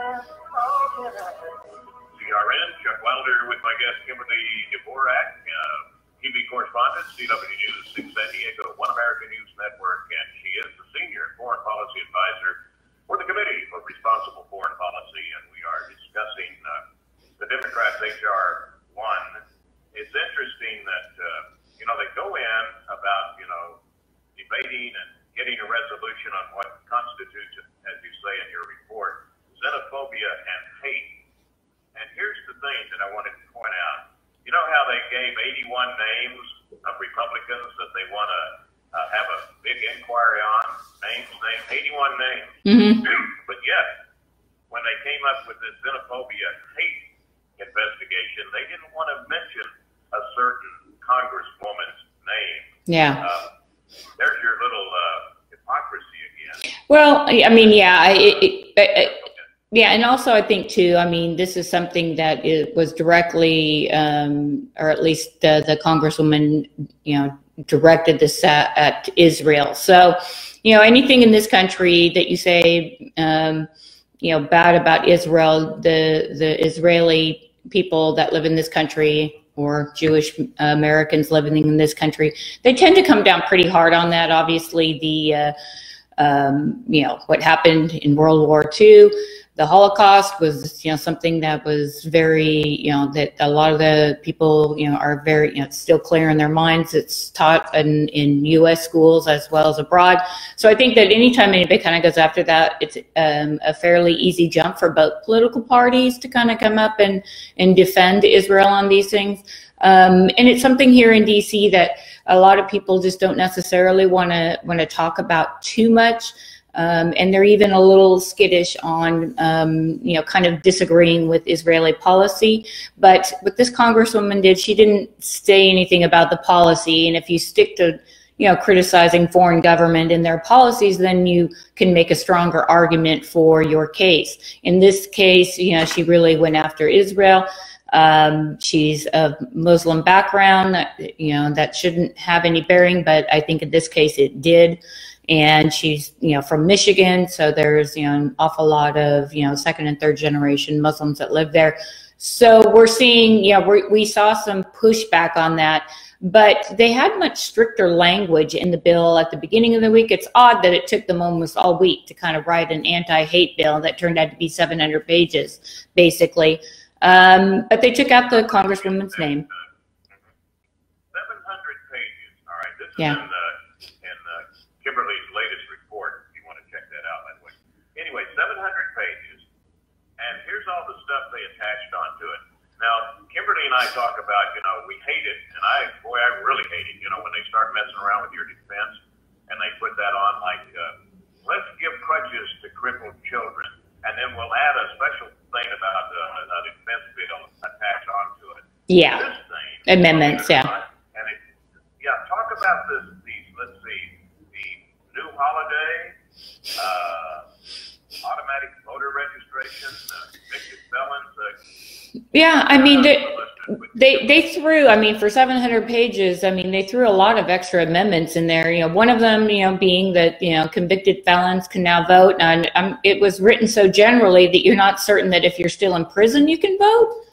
CRN, Chuck Wilder with my guest Kimberly Dvorak, TV correspondent, CW News 6 San Diego, One American News Network, and she is the senior foreign policy advisor for the Committee for Responsible Foreign Policy, and we are discussing the Democrats' H.R. 1. It's interesting that, they go in about, debating and getting a resolution on what constitutes, as you say in your report, xenophobia and hate. And here's the thing that I wanted to point out. You know how they gave 81 names of Republicans that they want to have a big inquiry on? Names, 81 names. Mm-hmm. But yet, when they came up with this xenophobia and hate investigation, they didn't want to mention a certain congresswoman's name. Yeah. There's your little hypocrisy again. Well, I mean, yeah, yeah, and also I think too, I mean, this is something that was directly, or at least the congresswoman, directed this at Israel. So, anything in this country that you say, bad about Israel, the Israeli people that live in this country, or Jewish Americans living in this country, they tend to come down pretty hard on that. Obviously, the what happened in World War II, the Holocaust was, something that was very, that a lot of the people, are very, it's still clear in their minds. It's taught in U.S. schools as well as abroad. So I think that anytime anybody kind of goes after that, it's a fairly easy jump for both political parties to kind of come up and defend Israel on these things. And it's something here in D.C. that a lot of people just don't necessarily want to talk about too much. And they're even a little skittish on, kind of disagreeing with Israeli policy. But what this congresswoman did, she didn't say anything about the policy. And if you stick to, criticizing foreign government and their policies, then you can make a stronger argument for your case. In this case, she really went after Israel. She's of Muslim background, that shouldn't have any bearing, but I think in this case it did. And she's, from Michigan, so there's, an awful lot of, second and third generation Muslims that live there. So we're seeing, we saw some pushback on that, but they had much stricter language in the bill at the beginning of the week. It's odd that it took them almost all week to kind of write an anti-hate bill that turned out to be 700 pages, basically. But they took out the congresswoman's name. 700 pages. All right. This is yeah. in Kimberly's latest report. If you want to check that out, by the way. Anyway, 700 pages, and here's all the stuff they attached onto it. Now, Kimberly and I talk about, we hate it, and I really hate it. When they start messing around with your defense, and they put that on like, let's give crutches to crippled children, and then we'll add a special thing about a defense bill attached onto it. Yeah. This thing, amendments, yeah. And talk about these, let's see, the new holiday, automatic voter registration, convicted felons. Yeah, I mean, they threw, for 700 pages, they threw a lot of extra amendments in there. One of them, being that, convicted felons can now vote. And it was written so generally that you're not certain that if you're still in prison, you can vote.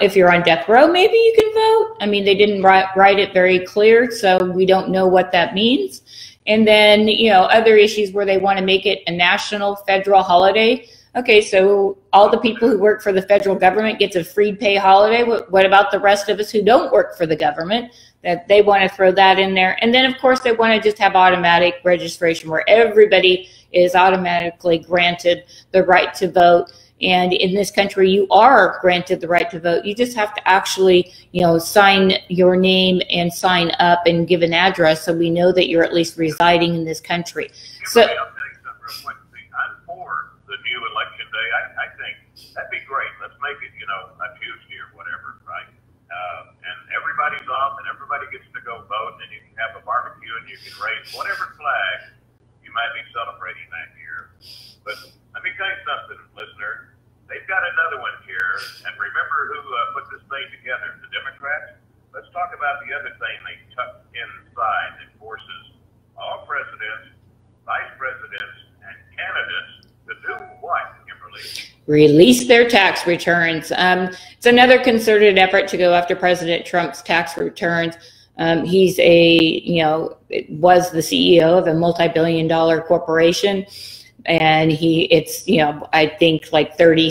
If you're on death row, maybe you can vote. They didn't write it very clear, so we don't know what that means. And then, other issues where they want to make it a national federal holiday. Okay, so all the people who work for the federal government gets a free pay holiday. What about the rest of us who don't work for the government? That they want to throw that in there. And then, of course, they want to just have automatic registration where everybody is automatically granted the right to vote. And in this country, you are granted the right to vote. You just have to actually, sign your name and sign up and give an address so we know that you're at least residing in this country. So, I'll tell you something real quick. I'm for the new election day. I think that'd be great. Let's make it, a Tuesday or whatever, right? And everybody's off and everybody gets to go vote, and you can have a barbecue and you can raise whatever flag you might be celebrating that year. But let me tell you something, listener. They've got another one here, and remember who put this thing together, the Democrats? Let's talk about the other thing they tucked inside that forces all presidents, vice presidents, and candidates to do what, Kimberly? release their tax returns. It's another concerted effort to go after President Trump's tax returns. He's was the CEO of a multi-billion-dollar corporation, and I think like 30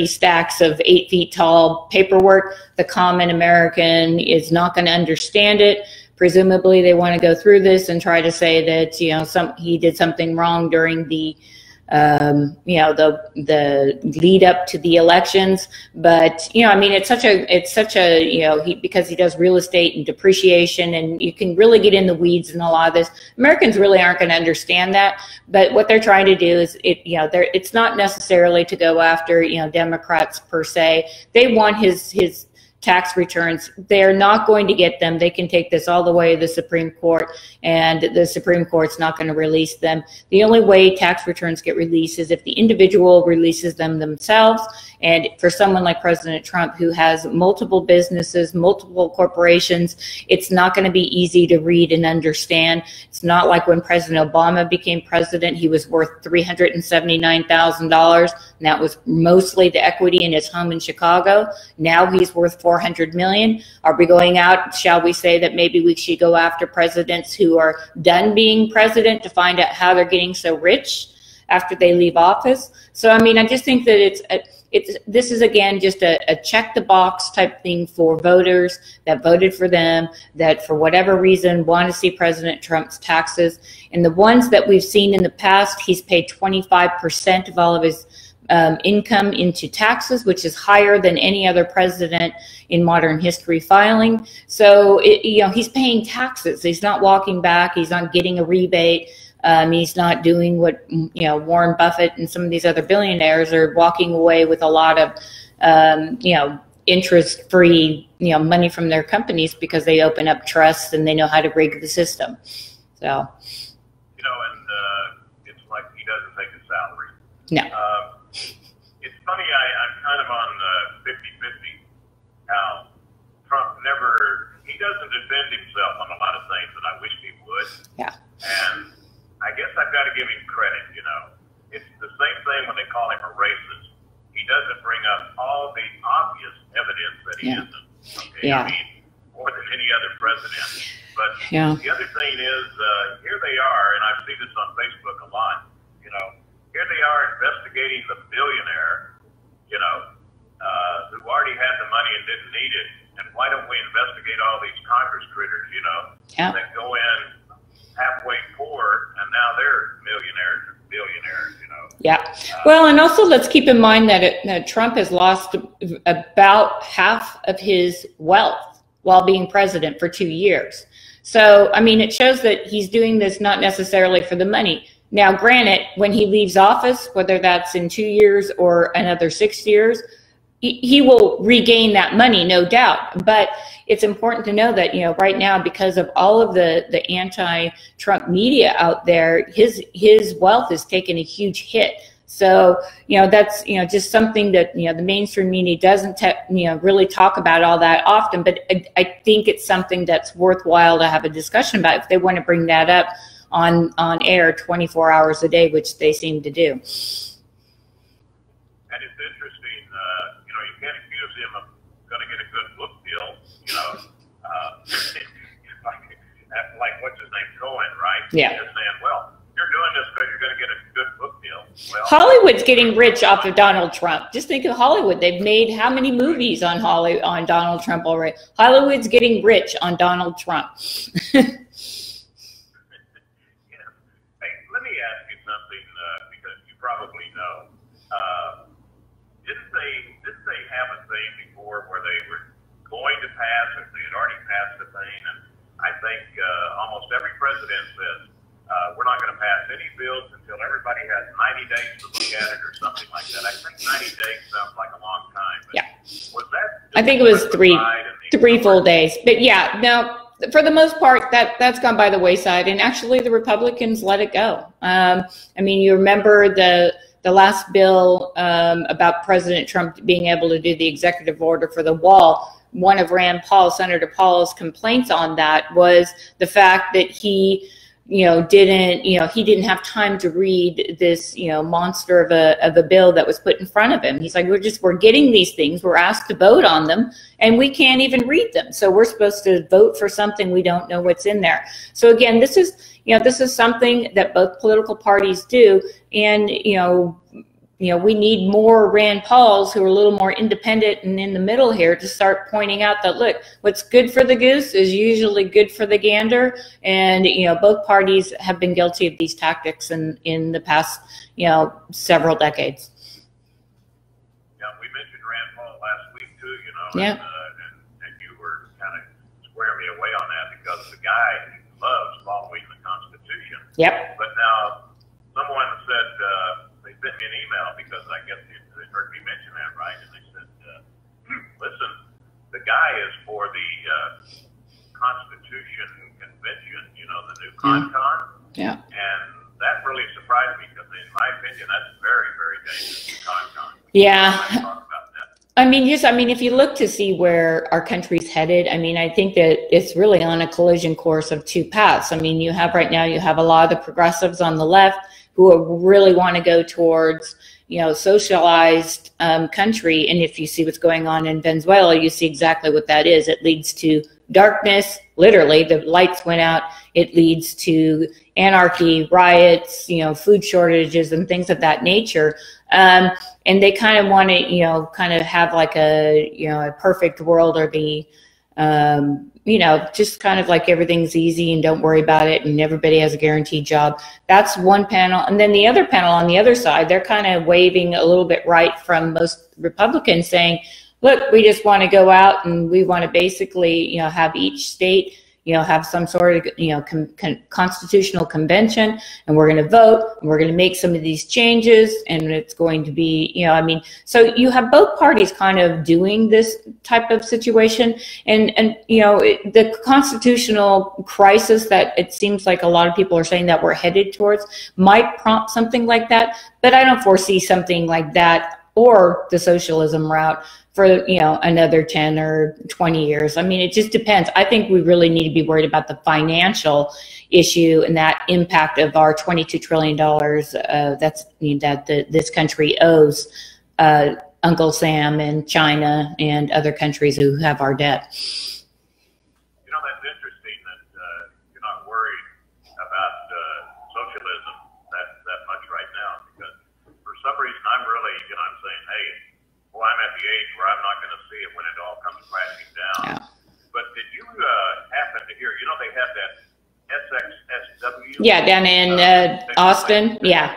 stacks of 8 feet tall paperwork. The common American is not going to understand it. Presumably they want to go through this and try to say that, he did something wrong during the the lead up to the elections. But, I mean, it's such a, because he does real estate and depreciation, and you can really get in the weeds in a lot of this. Americans really aren't going to understand that. But what they're trying to do is, it's not necessarily to go after, Democrats per se. They want his tax returns. They're not going to get them. They can take this all the way to the Supreme Court, and the Supreme Court's not going to release them. The only way tax returns get released is if the individual releases them themselves. And for someone like President Trump, who has multiple businesses, multiple corporations, it's not going to be easy to read and understand. It's not like when President Obama became president, he was worth $379,000, and that was mostly the equity in his home in Chicago. Now he's worth $400 million. Are we going out, shall we say that maybe we should go after presidents who are done being president to find out how they're getting so rich after they leave office? So, I mean, I just think that this is, again, just a check the box type thing for voters that voted for them, that for whatever reason want to see President Trump's taxes. And the ones that we've seen in the past, he's paid 25% of all of his income into taxes, which is higher than any other president in modern history filing. So, he's paying taxes. He's not walking back. He's not getting a rebate. He's not doing what, Warren Buffett and some of these other billionaires are walking away with a lot of, interest-free, money from their companies because they open up trusts and they know how to rig the system. So. And it's like he doesn't take a salary. No. It's funny, I'm kind of on 50-50 how Trump he doesn't defend himself on a lot of things that I wish he would. Yeah. And I guess I've got to give him credit, It's the same thing when they call him a racist. He doesn't bring up all the obvious evidence that he isn't. Okay? Yeah. I mean, more than any other president. But the other thing is, here they are, and I see this on Facebook a lot, here they are investigating the billionaire, who already had the money and didn't need it. And why don't we investigate all these Congress critters, that go in halfway poor, and now they're millionaires or billionaires, Yeah. Well, and also let's keep in mind that Trump has lost about half of his wealth while being president for 2 years. So, I mean, it shows that he's doing this not necessarily for the money. Now, granted, when he leaves office, whether that's in 2 years or another 6 years, he will regain that money, no doubt. But it's important to know that, right now, because of all of the anti-Trump media out there, his wealth has taken a huge hit. So, that's, just something that, the mainstream media doesn't, really talk about all that often. But I think it's something that's worthwhile to have a discussion about if they want to bring that up on air 24 hours a day, which they seem to do. And it's interesting, you can't accuse him of going to get a good book deal, like what's his name, Cohen, right? Yeah. Just saying, well, you're doing this because you're going to get a good book deal. Well, Hollywood's getting rich off of Donald Trump. Just think of Hollywood. They've made how many movies on Donald Trump already? Hollywood's getting rich on Donald Trump. Let me ask you something, because you probably know. Didn't they have a thing before where they were going to pass, or they had already passed the thing? And I think almost every president says, we're not going to pass any bills until everybody has 90 days to look at it, or something like that. I think 90 days sounds like a long time. But yeah. Was that? I think it was three full days. But yeah, no. For the most part, that's gone by the wayside, and actually the Republicans let it go. I mean, you remember the last bill about President Trump being able to do the executive order for the wall. One of Senator Paul's complaints on that was the fact that he didn't, he didn't have time to read this, monster of a bill that was put in front of him. He's like, we're getting these things, we're asked to vote on them, and we can't even read them. So we're supposed to vote for something we don't know what's in there. So again, this is something that both political parties do. And, we need more Rand Pauls who are a little more independent and in the middle here to start pointing out that, look, what's good for the goose is usually good for the gander. And, both parties have been guilty of these tactics in the past, several decades. Yeah, we mentioned Rand Paul last week too, Yeah. And you were kind of squaring me away on that because the guy loves following the Constitution. Yep. But now someone said, they sent me an email because I guess they heard me mention that, right? And they said, listen, the guy is for the Constitution Convention, the new CONCON. Yeah. And that really surprised me because in my opinion, that's very, very dangerous, CONCON. Yeah. Talk about that. If you look to see where our country's headed, I think that it's really on a collision course of two paths. You have right now, you have a lot of the progressives on the left who really want to go towards, socialized country. And if you see what's going on in Venezuela, you see exactly what that is. It leads to darkness, literally, the lights went out. It leads to anarchy, riots, food shortages and things of that nature. And they kind of want to, kind of have like a perfect world, or be, just kind of like everything's easy and don't worry about it and everybody has a guaranteed job. That's one panel. And then the other panel on the other side, they're kind of waving a little bit right from most Republicans, saying, look, we just want to go out and we want to basically, have each state, have some sort of, constitutional convention, and we're going to vote, and we're going to make some of these changes, and it's going to be, so you have both parties kind of doing this type of situation, and the constitutional crisis that it seems like a lot of people are saying that we're headed towards might prompt something like that, but I don't foresee something like that or the socialism route for, another 10 or 20 years. It just depends. I think we really need to be worried about the financial issue and that impact of our $22 trillion that this country owes Uncle Sam and China and other countries who have our debt. That's interesting that you're not worried about socialism that much right now, because for some reason I'm really, I'm saying, hey, well, I'm at the age where I'm not going to see it when it all comes crashing down. Yeah. But did you happen to hear, they have that SXSW? Yeah, down in Austin. Yeah.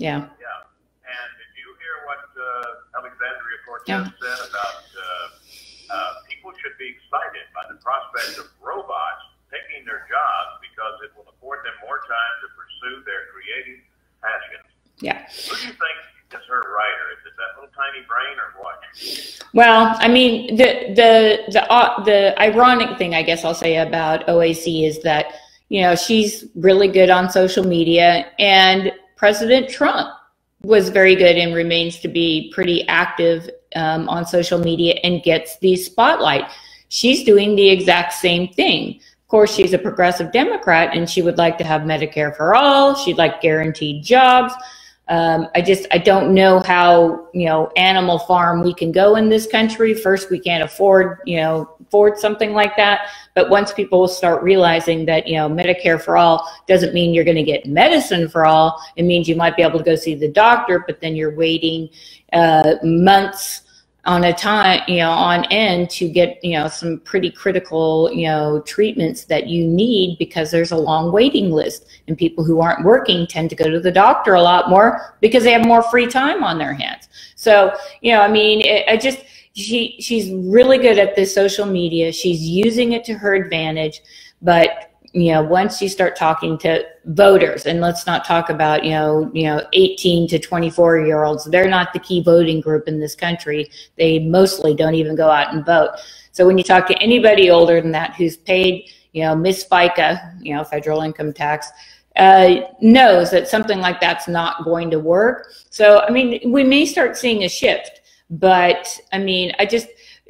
Yeah. And did you hear what Alexandria Cortez said about people should be excited by the prospect of robots taking their jobs because it will afford them more time to pursue their creative passions? Yeah. Who do you think is her writer? Is it that little tiny brain or what? Well, the ironic thing, I guess I'll say, about OAC is that, she's really good on social media, and President Trump was very good and remains to be pretty active on social media and gets the spotlight. She's doing the exact same thing. Of course, she's a progressive Democrat and she would like to have Medicare for all. She'd like guaranteed jobs. I don't know how, Animal Farm we can go in this country. First, we can't afford something like that. But once people start realizing that, Medicare for all doesn't mean you're going to get medicine for all. It means you might be able to go see the doctor, but then you're waiting months on a time, on end to get, some pretty critical, treatments that you need, because there's a long waiting list, and people who aren't working tend to go to the doctor a lot more because they have more free time on their hands. So, she's really good at this social media. She's using it to her advantage, but once you start talking to voters, and let's not talk about, 18 to 24-year-olds, they're not the key voting group in this country. They mostly don't even go out and vote. So when you talk to anybody older than that who's paid, Miss FICA, federal income tax, knows that something like that's not going to work. So, we may start seeing a shift, but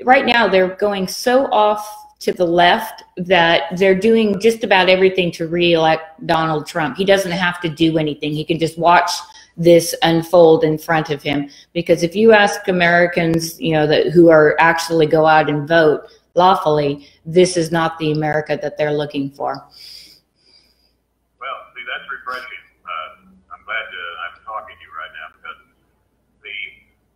right now they're going so off to the left that they're doing just about everything to re-elect Donald Trump. He doesn't have to do anything. He can just watch this unfold in front of him. Because if you ask Americans, you know, that who are actually go out and vote lawfully, this is not the America that they're looking for. Well, see, that's refreshing. I'm glad I'm talking to you right now, because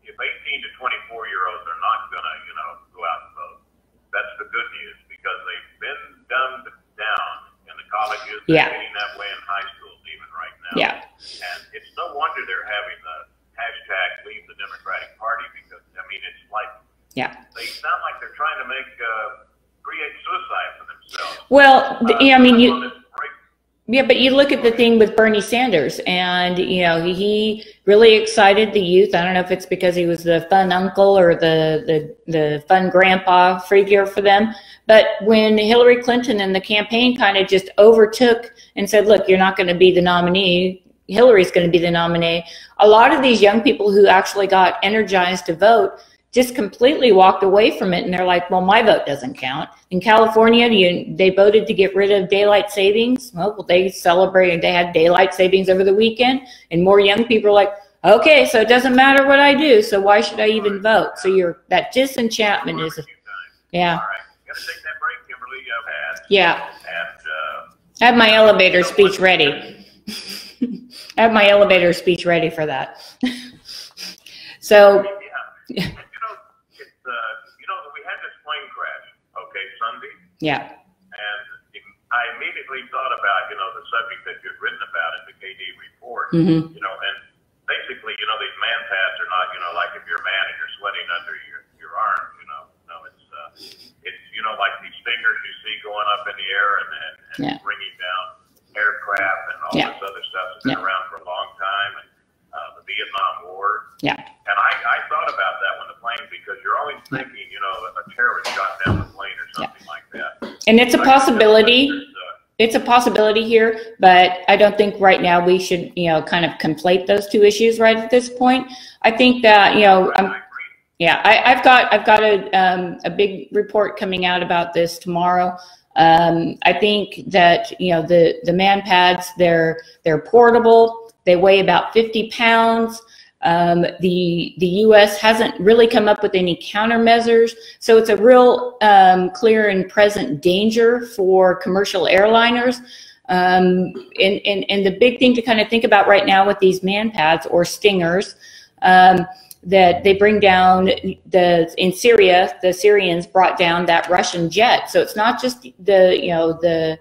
if 18 to 24-year-olds are not going to, you know, go out and vote, that's the good news, because they've been dumbed down in the colleges. Yeah. They're getting that way in high schools even right now. Yeah. And it's no wonder they're having the hashtag leave the Democratic Party, because, I mean, it's like, yeah, they sound like they're trying to create suicide for themselves. Well, I mean, yeah, but you look at the thing with Bernie Sanders, and, you know, he really excited the youth. I don't know if it's because he was the fun uncle or the fun grandpa figure for them. But when Hillary Clinton and the campaign kind of just overtook and said, look, you're not going to be the nominee, Hillary's going to be the nominee, a lot of these young people who actually got energized to vote just completely walked away from it. And they're like, well, my vote doesn't count. In California, they voted to get rid of daylight savings. Well, they celebrated, they had daylight savings over the weekend, and more young people are like, okay, so it doesn't matter what I do, so why should I even vote? So that disenchantment is, yeah. All right, gotta take that break, Kimberly. Yeah. And I have my elevator speech ready. I have my elevator speech ready for that. So, yeah. We had this plane crash, okay, Sunday. Yeah. And I immediately thought about, you know, the subject that you'd written about in the KD report. Mm-hmm. You know, and basically, you know, these MANPADS are not, you know, like if you're a man and you're sweating under your arms, you know. No, it's you know, like these stingers you see going up in the air and yeah. bringing down aircraft and all yeah. this other stuff that's been around for a long time, and the Vietnam War. Yeah. And I thought about that when the plane, because you're always thinking, you know, a terrorist shot down the plane or something like that. And it's a possibility. It's a possibility here, but I don't think right now we should, you know, kind of conflate those two issues right at this point. I think that, you know, I've got a big report coming out about this tomorrow. I think that, you know, the MANPADS, they're portable. They weigh about 50 pounds. The U.S. hasn't really come up with any countermeasures, so it's a real clear and present danger for commercial airliners. And the big thing to kind of think about right now with these MANPADS or stingers, that they bring down in Syria, the Syrians brought down that Russian jet. So it's not just the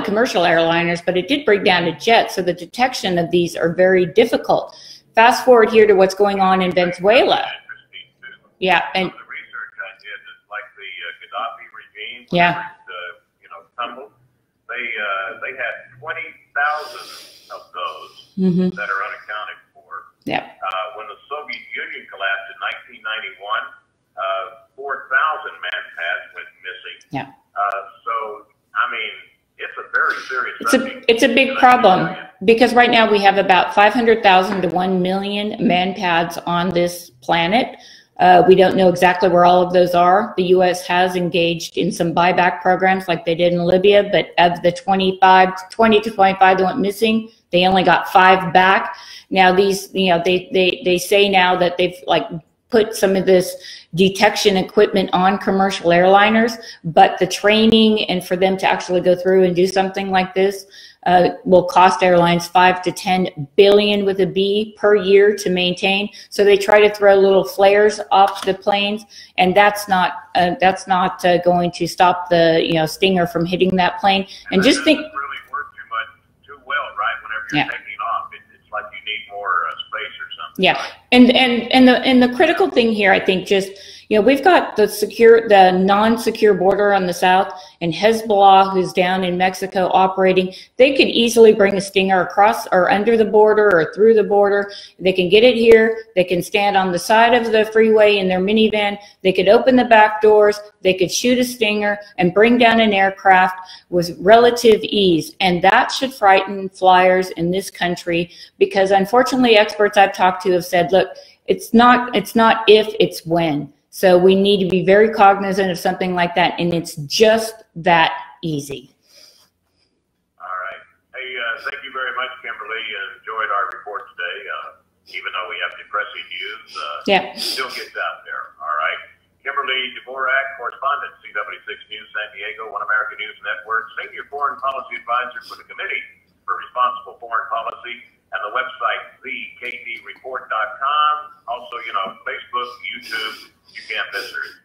commercial airliners, but it did bring down a jet. So the detection of these are very difficult. Fast forward here to what's going on in Venezuela. Yeah, and the research I did is like the Gaddafi regime. Yeah. Tumbled. They had 20,000 of those mm-hmm. that are unaccounted for. Yeah. When the Soviet Union collapsed in 1991, 4,000 MANPADS went missing. Yeah. So I mean, it's a very serious subject. It's a big problem, because right now we have about 500,000 to 1 million MANPADS on this planet. We don't know exactly where all of those are. The U.S. has engaged in some buyback programs like they did in Libya, but of the 20 to 25 that went missing, they only got 5 back. Now these, you know, they say now that they've like put some of this detection equipment on commercial airliners, but the training and for them to actually go through and do something like this will cost airlines $5 to $10 billion with a B per year to maintain. So they try to throw little flares off the planes, and that's not going to stop the stinger from hitting that plane. And just think, really work too well, right? Whenever you're taking off, it's like you need more space or something. Yeah, right? and the critical thing here, I think, just we've got the non-secure border on the south, and Hezbollah, who's down in Mexico operating. They could easily bring a stinger across or under the border or through the border. They can get it here. They can stand on the side of the freeway in their minivan. They could open the back doors. They could shoot a stinger and bring down an aircraft with relative ease. And that should frighten flyers in this country, because unfortunately experts I've talked to have said, look, it's not if, it's when. So we need to be very cognizant of something like that, and it's just that easy. All right. Hey, thank you very much, Kimberly. Enjoyed our report today. Even though we have depressing news, it still gets out there. All right. Kimberly Dvorak, correspondent, CW6 News San Diego, One American News Network, senior foreign policy advisor for the Committee for Responsible Foreign Policy, and the website, thekdreport.com. Also, Facebook, YouTube, you can't miss her.